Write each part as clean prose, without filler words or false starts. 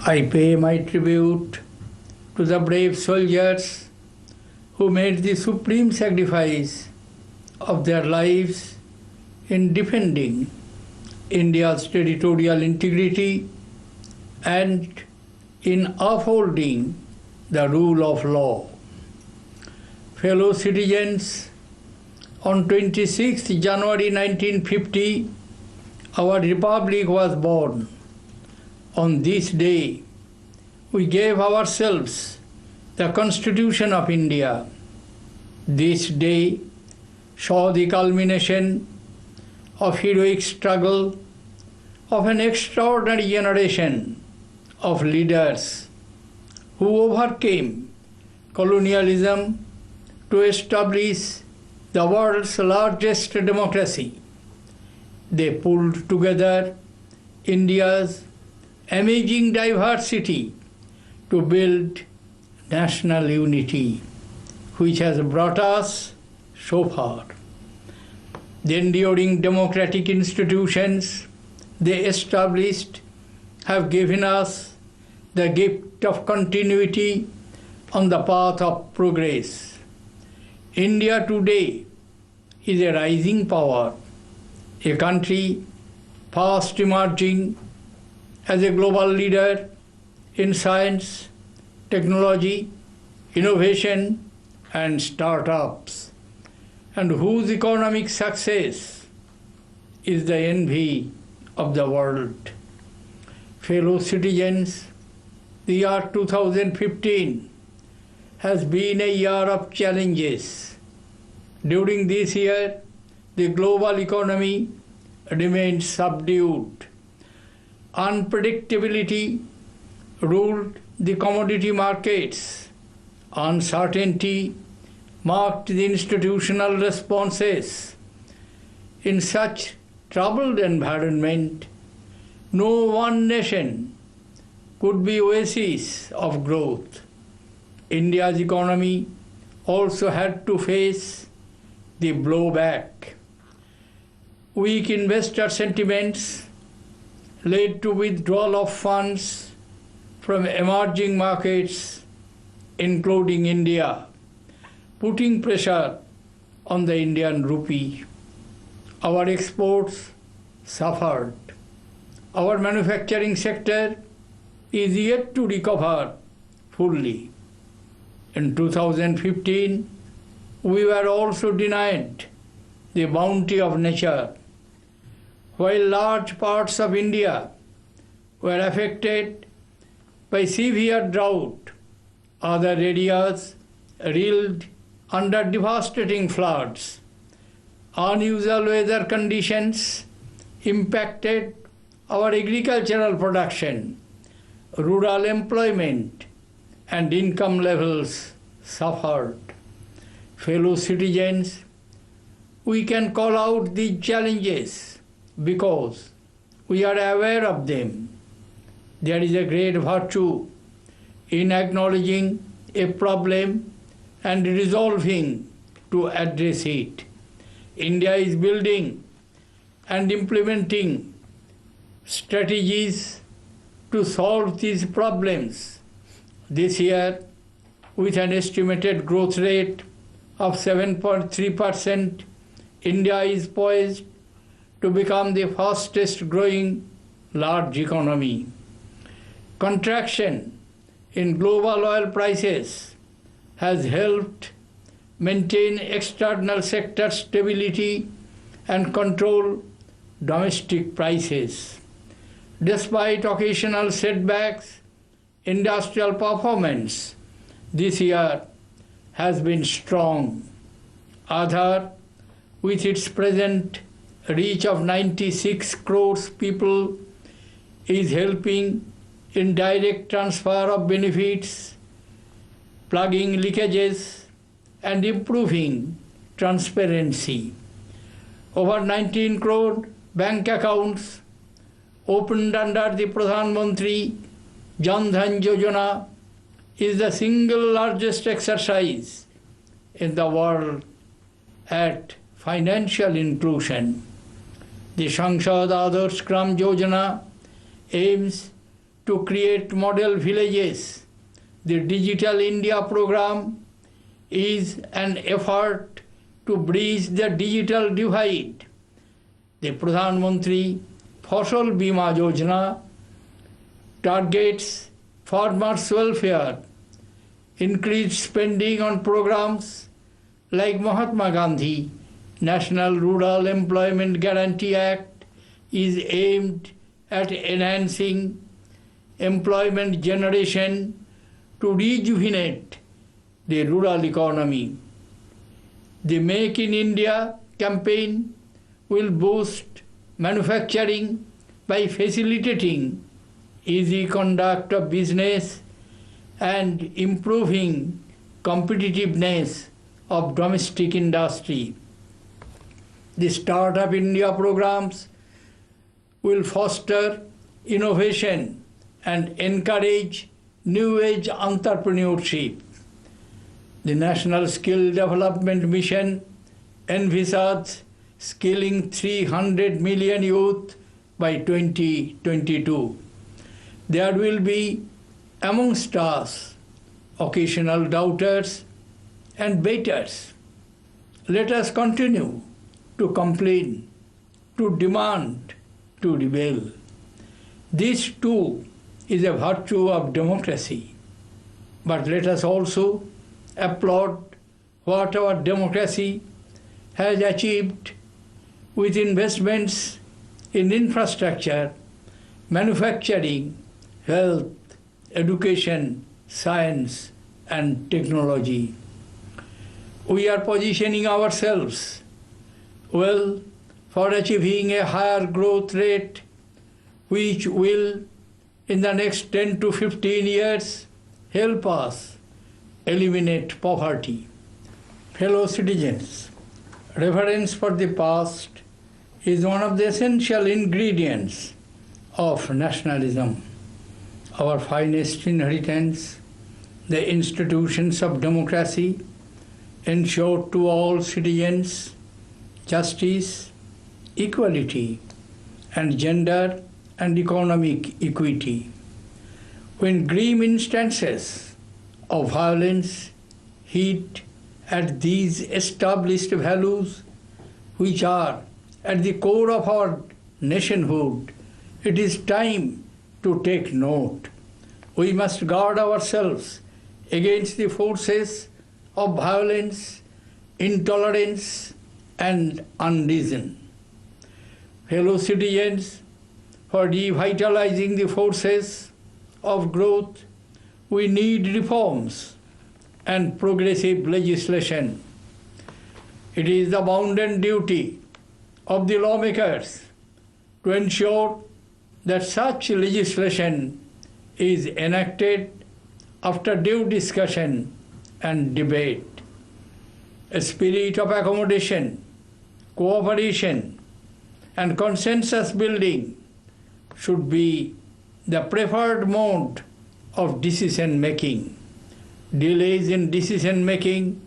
I pay my tribute to the brave soldiers who made the supreme sacrifice of their lives in defending India's territorial integrity and in upholding the rule of law. Fellow citizens, on 26th January 1950, our republic was born. On this day, we gave ourselves the Constitution of India. This day saw the culmination of heroic struggle of an extraordinary generation of leaders who overcame colonialism to establish the world's largest democracy. They pulled together India's amazing diversity to build national unity, which has brought us so far. The enduring democratic institutions they established have given us the gift of continuity on the path of progress. India today is a rising power, a country fast emerging as a global leader in science, technology, innovation, and startups, and whose economic success is the envy of the world. Fellow citizens, the year 2015 has been a year of challenges. During this year, the global economy remained subdued. Unpredictability ruled the commodity markets. Uncertainty marked the institutional responses. In such troubled environment, no one nation could be oasis of growth. India's economy also had to face the blowback. Weak investor sentiments led to withdrawal of funds from emerging markets, including India, putting pressure on the Indian rupee. Our exports suffered. Our manufacturing sector is yet to recover fully. In 2015, we were also denied the bounty of nature. While large parts of India were affected by severe drought, other areas reeled under devastating floods. Unusual weather conditions impacted our agricultural production, rural employment, and income levels suffered. Fellow citizens, we can call out these challenges because we are aware of them. There is a great virtue in acknowledging a problem and resolving to address it. India is building and implementing strategies to solve these problems. This year, with an estimated growth rate of 7.3%, India is poised to become the fastest growing large economy. Contraction in global oil prices has helped maintain external sector stability and control domestic prices. Despite occasional setbacks, industrial performance this year has been strong. Aadhaar, with its present reach of 96 crores people, is helping in direct transfer of benefits, plugging leakages, and improving transparency. Over 19 crore bank accounts opened under the Pradhan Mantri Jan Dhan Yojana is the single largest exercise in the world at financial inclusion. The Sansad Adarsh Gram Yojana aims to create model villages. The Digital India program is an effort to bridge the digital divide. The Pradhan Mantri Fasal Bima Yojana targets farmers' welfare, increased spending on programs like Mahatma Gandhi National Rural Employment Guarantee Act is aimed at enhancing employment generation to rejuvenate the rural economy. The Make in India campaign will boost manufacturing by facilitating easy conduct of business and improving competitiveness of domestic industry. The Startup India programs will foster innovation and encourage new age entrepreneurship. The National Skill Development Mission envisages skilling 300 million youth by 2022. There will be amongst us occasional doubters and baiters. Let us continue to complain, to demand, to rebel. This too is a virtue of democracy. But let us also applaud what our democracy has achieved with investments in infrastructure, manufacturing, health, education, science, and technology. We are positioning ourselves well for achieving a higher growth rate, which will, in the next 10 to 15 years, help us eliminate poverty. Fellow citizens, reverence for the past is one of the essential ingredients of nationalism. Our finest inheritance, the institutions of democracy, ensure to all citizens justice, equality, and gender and economic equity. When grim instances of violence hit at these established values, which are at the core of our nationhood, it is time to take note. We must guard ourselves against the forces of violence, intolerance, and unreason. Fellow citizens, for revitalizing the forces of growth, we need reforms and progressive legislation. It is the bounden duty of the lawmakers to ensure that such legislation is enacted after due discussion and debate. A spirit of accommodation, cooperation, and consensus building should be the preferred mode of decision making. Delays in decision making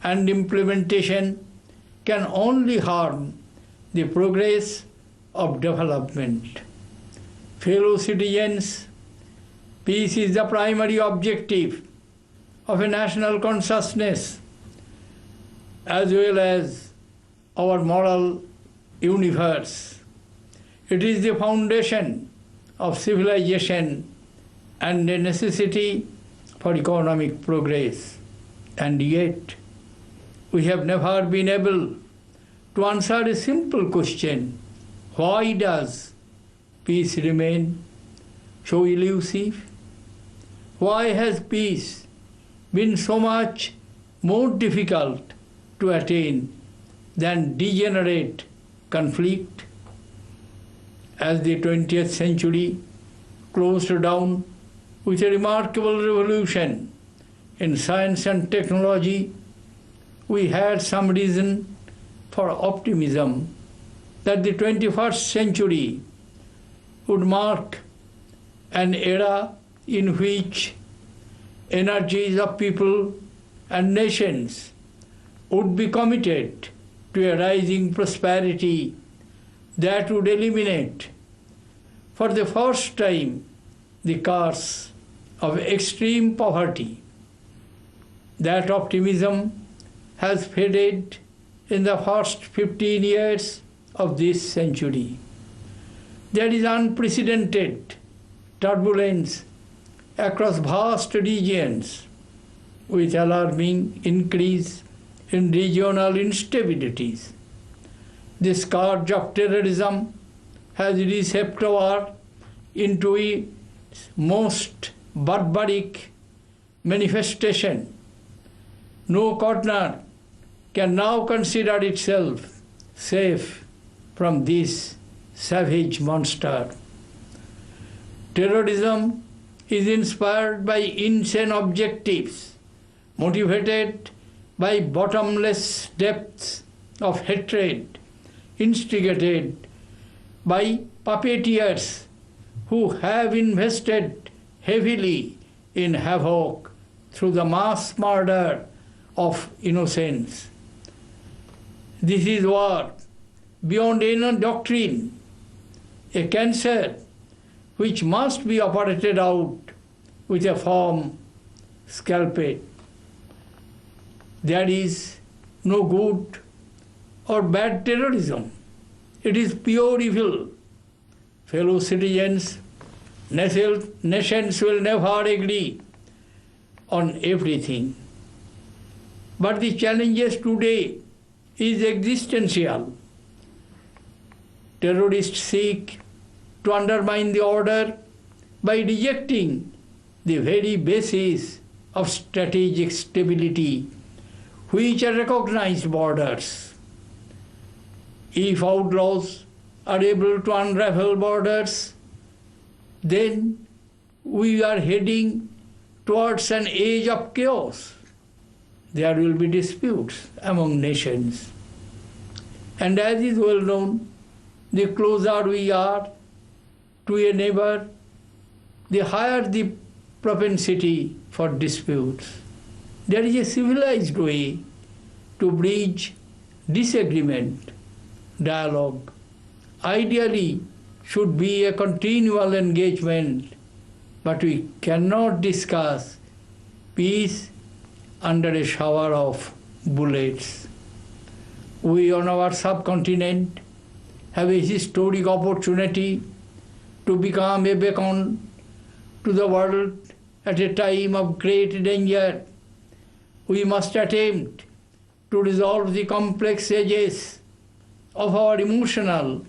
and implementation can only harm the progress of development. Fellow citizens, peace is the primary objective of a national consciousness as well as our moral universe. It is the foundation of civilization and a necessity for economic progress. And yet, we have never been able to answer a simple question: why does peace remain so elusive? Why has peace been so much more difficult to attain than degenerate conflict? As the 20th century closed down with a remarkable revolution in science and technology, we had some reason for optimism that the 21st century would mark an era in which energies of people and nations would be committed to a rising prosperity that would eliminate, for the first time, the curse of extreme poverty. That optimism has faded in the first 15 years of this century. There is unprecedented turbulence across vast regions with alarming increase in regional instabilities. The scourge of terrorism has reshaped war into its most barbaric manifestation. No corner can now consider itself safe from this savage monster. Terrorism is inspired by insane objectives, motivated by bottomless depths of hatred, instigated by puppeteers who have invested heavily in havoc through the mass murder of innocents. This is war beyond any doctrine, a cancer which must be operated out with a firm scalpel. There is no good or bad terrorism. It is pure evil. Fellow citizens, nations will never agree on everything. But the challenges today is existential. Terrorists seek to undermine the order by rejecting the very basis of strategic stability, which are recognized borders. If outlaws are able to unravel borders, then we are heading towards an age of chaos. There will be disputes among nations. And as is well known, the closer we are to a neighbor, the higher the propensity for disputes. There is a civilized way to bridge disagreement. Dialogue ideally should be a continual engagement, but we cannot discuss peace under a shower of bullets. We on our subcontinent have a historic opportunity to become a beacon to the world at a time of great danger. We must attempt to resolve the complex edges of our emotional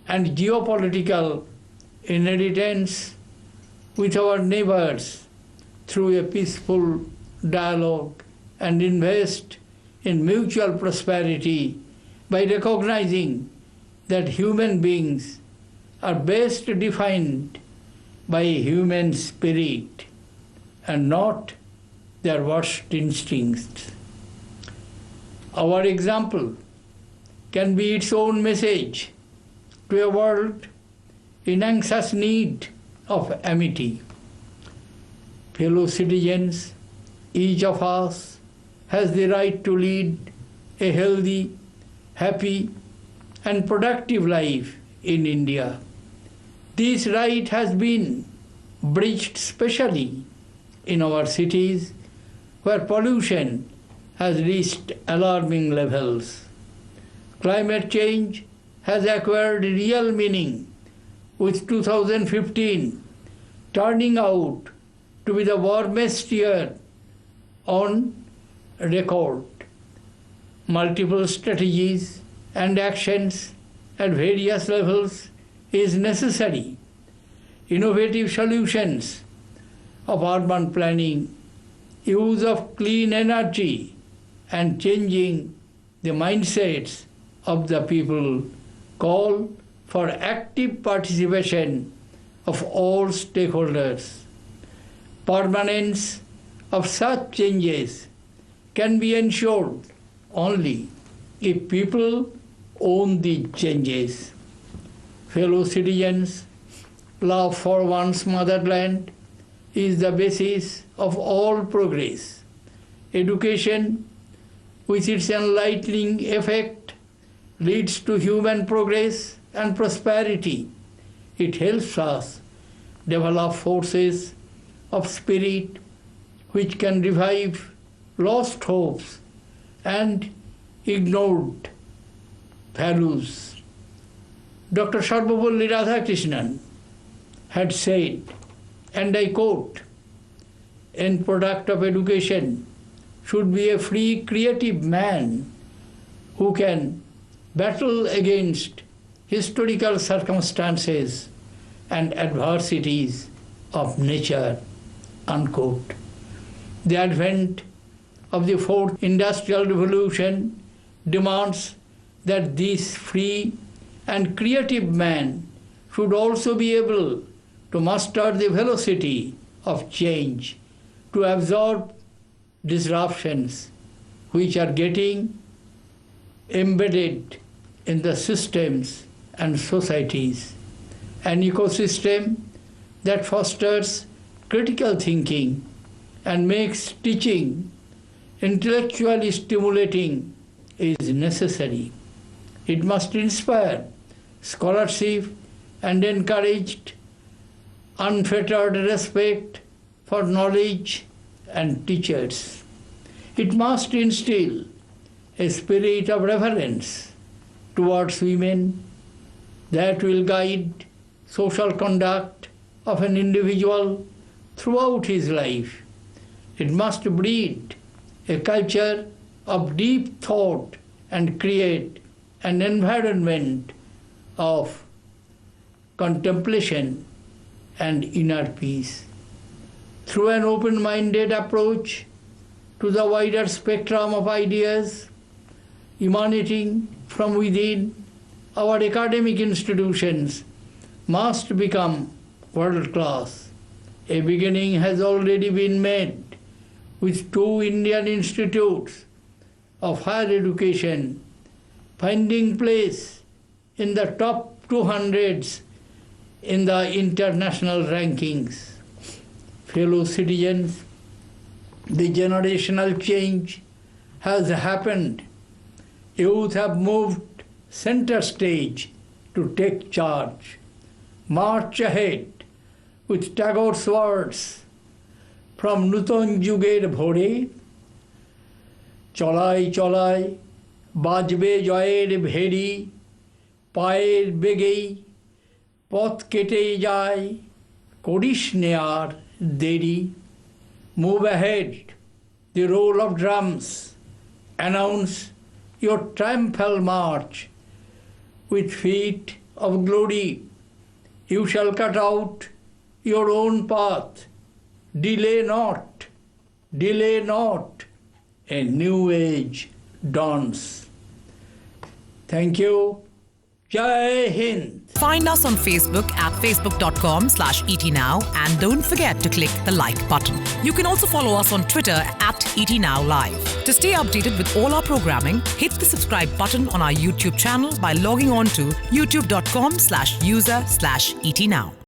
and geopolitical inheritance with our neighbors through a peaceful dialogue and invest in mutual prosperity by recognizing that human beings are best defined by a human spirit and not their worst instincts. Our example can be its own message to a world in anxious need of amity. Fellow citizens, each of us has the right to lead a healthy, happy, and productive life in India. This right has been breached especially in our cities where pollution has reached alarming levels. Climate change has acquired real meaning, with 2015 turning out to be the warmest year on record. Multiple strategies and actions at various levels is necessary. Innovative solutions of urban planning, use of clean energy, and changing the mindsets of the people call for active participation of all stakeholders. Permanence of such changes can be ensured only if people own the changes. Fellow citizens, love for one's motherland is the basis of all progress. Education, with its enlightening effect, leads to human progress and prosperity. It helps us develop forces of spirit which can revive lost hopes and ignored values. Dr. Sarvapalli Radhakrishnan had said, and I quote, "End product of education should be a free, creative man who can battle against historical circumstances and adversities of nature," unquote. The advent of the fourth industrial revolution demands that this free and creative man should also be able to master the velocity of change, to absorb disruptions which are getting embedded in the systems and societies. An ecosystem that fosters critical thinking and makes teaching intellectually stimulating is necessary. It must inspire scholarship and encourage unfettered respect for knowledge and teachers. It must instill a spirit of reverence towards women that will guide social conduct of an individual throughout his life. It must breed a culture of deep thought and create an environment of contemplation and inner peace. Through an open-minded approach to the wider spectrum of ideas emanating from within, our academic institutions must become world-class. A beginning has already been made with 2 Indian institutes of higher education finding place in the top 200s in the international rankings. Fellow citizens, the generational change has happened. Youth have moved center stage to take charge. March ahead with Tagore's words, from Nuton Juger Bhore, Cholai Cholai, Bajbe Joyer Bheri, Paer Begei, Poth Kete Jai, Kodish Near Deri. Move ahead, the roll of drums, announce your triumphal march with feet of glory. You shall cut out your own path. Delay not, a new age dawns. Thank you. Jai Hind. Find us on Facebook at facebook.com/etnow and don't forget to click the like button. You can also follow us on Twitter at etnowlive. To stay updated with all our programming, hit the subscribe button on our YouTube channel by logging on to youtube.com/user/etnow.